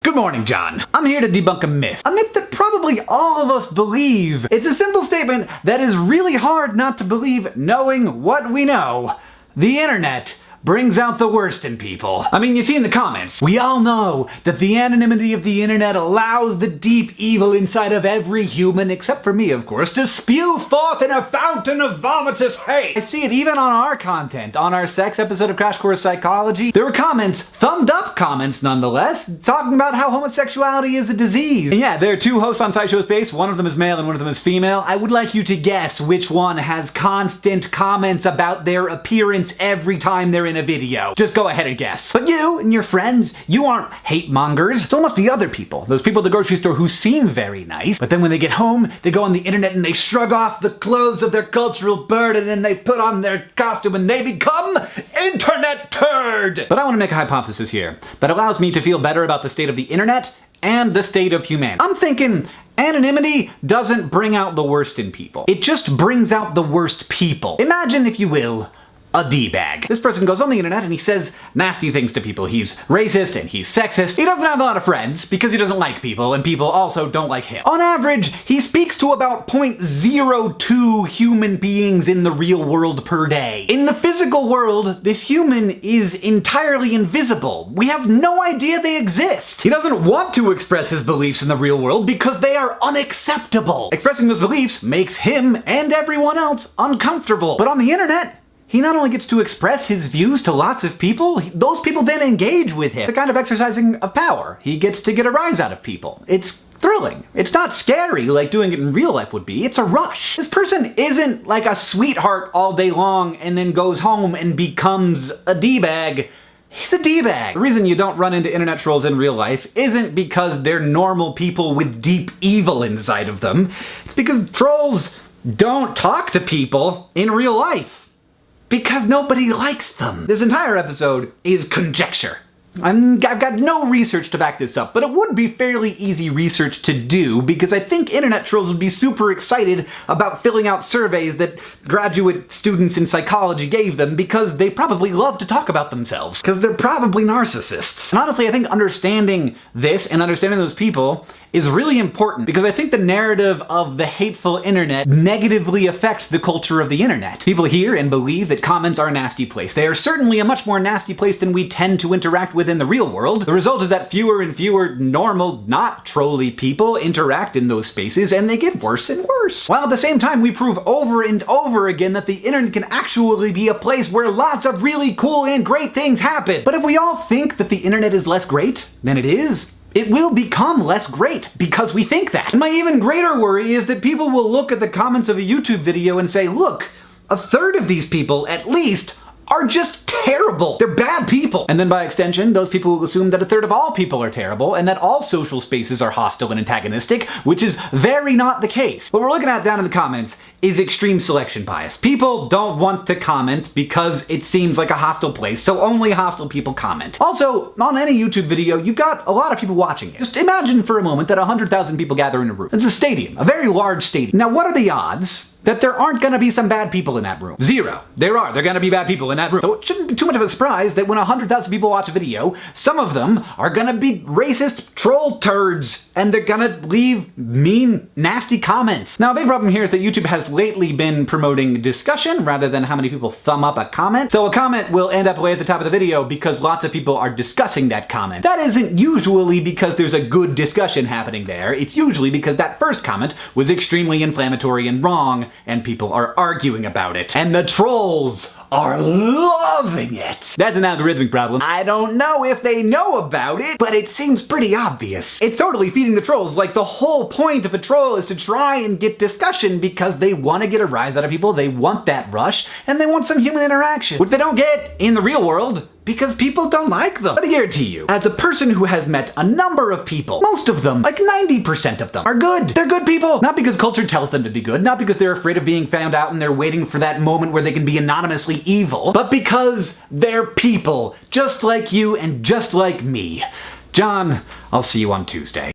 Good morning, John. I'm here to debunk a myth that probably all of us believe. It's a simple statement that is really hard not to believe knowing what we know. The internet brings out the worst in people. I mean, you see in the comments, we all know that the anonymity of the internet allows the deep evil inside of every human, except for me, of course, to spew forth in a fountain of vomitous hate. I see it even on our content. On our sex episode of Crash Course Psychology, there were comments, thumbed up comments nonetheless, talking about how homosexuality is a disease. And yeah, there are two hosts on SciShow Space. One of them is male and one of them is female. I would like you to guess which one has constant comments about their appearance every time they're in a video. Just go ahead and guess. But you and your friends, you aren't hate mongers. So it must be other people. Those people at the grocery store who seem very nice, but then when they get home, they go on the internet and they shrug off the clothes of their cultural burden and they put on their costume and they become internet turd. But I want to make a hypothesis here that allows me to feel better about the state of the internet and the state of humanity. I'm thinking anonymity doesn't bring out the worst in people. It just brings out the worst people. Imagine, if you will, a D-bag. This person goes on the internet and he says nasty things to people. He's racist and he's sexist. He doesn't have a lot of friends because he doesn't like people, and people also don't like him. On average, he speaks to about 0.02 human beings in the real world per day. In the physical world, this human is entirely invisible. We have no idea they exist. He doesn't want to express his beliefs in the real world because they are unacceptable. Expressing those beliefs makes him and everyone else uncomfortable. But on the internet, he not only gets to express his views to lots of people, those people then engage with him. The kind of exercising of power. He gets to get a rise out of people. It's thrilling. It's not scary like doing it in real life would be. It's a rush. This person isn't like a sweetheart all day long and then goes home and becomes a D-bag. He's a D-bag. The reason you don't run into internet trolls in real life isn't because they're normal people with deep evil inside of them. It's because trolls don't talk to people in real life. Because nobody likes them. This entire episode is conjecture. I've got no research to back this up, but it would be fairly easy research to do because I think internet trolls would be super excited about filling out surveys that graduate students in psychology gave them because they probably love to talk about themselves. Because they're probably narcissists. And honestly, I think understanding this and understanding those people is really important because I think the narrative of the hateful internet negatively affects the culture of the internet. People hear and believe that comments are a nasty place. They are certainly a much more nasty place than we tend to interact with in the real world. The result is that fewer and fewer normal, not trolly people interact in those spaces, and they get worse and worse. While at the same time, we prove over and over again that the internet can actually be a place where lots of really cool and great things happen. But if we all think that the internet is less great than it is, it will become less great because we think that. And my even greater worry is that people will look at the comments of a YouTube video and say, look, a third of these people, at least, are just terrible. They're bad people. And then by extension, those people will assume that a third of all people are terrible and that all social spaces are hostile and antagonistic, which is very not the case. What we're looking at down in the comments is extreme selection bias. People don't want to comment because it seems like a hostile place, so only hostile people comment. Also, on any YouTube video, you've got a lot of people watching it. Just imagine for a moment that 100,000 people gather in a room. It's a stadium, a very large stadium. Now, what are the odds that there aren't gonna be some bad people in that room? Zero. They're gonna be bad people in that room. So it shouldn't be too much of a surprise that when 100,000 people watch a video, some of them are gonna be racist troll turds, and they're gonna leave mean, nasty comments. Now, a big problem here is that YouTube has lately been promoting discussion rather than how many people thumb up a comment. So a comment will end up way at the top of the video because lots of people are discussing that comment. That isn't usually because there's a good discussion happening there. It's usually because that first comment was extremely inflammatory and wrong, and people are arguing about it. And the trolls are loving it. That's an algorithmic problem. I don't know if they know about it, but it seems pretty obvious. It's totally feeding the trolls. Like, the whole point of a troll is to try and get discussion because they want to get a rise out of people, they want that rush, and they want some human interaction, which they don't get in the real world because people don't like them. Let me guarantee you, as a person who has met a number of people, most of them, like 90% of them, are good. They're good people. Not because culture tells them to be good, not because they're afraid of being found out and they're waiting for that moment where they can be anonymously evil, but because they're people, just like you and just like me. John, I'll see you on Tuesday.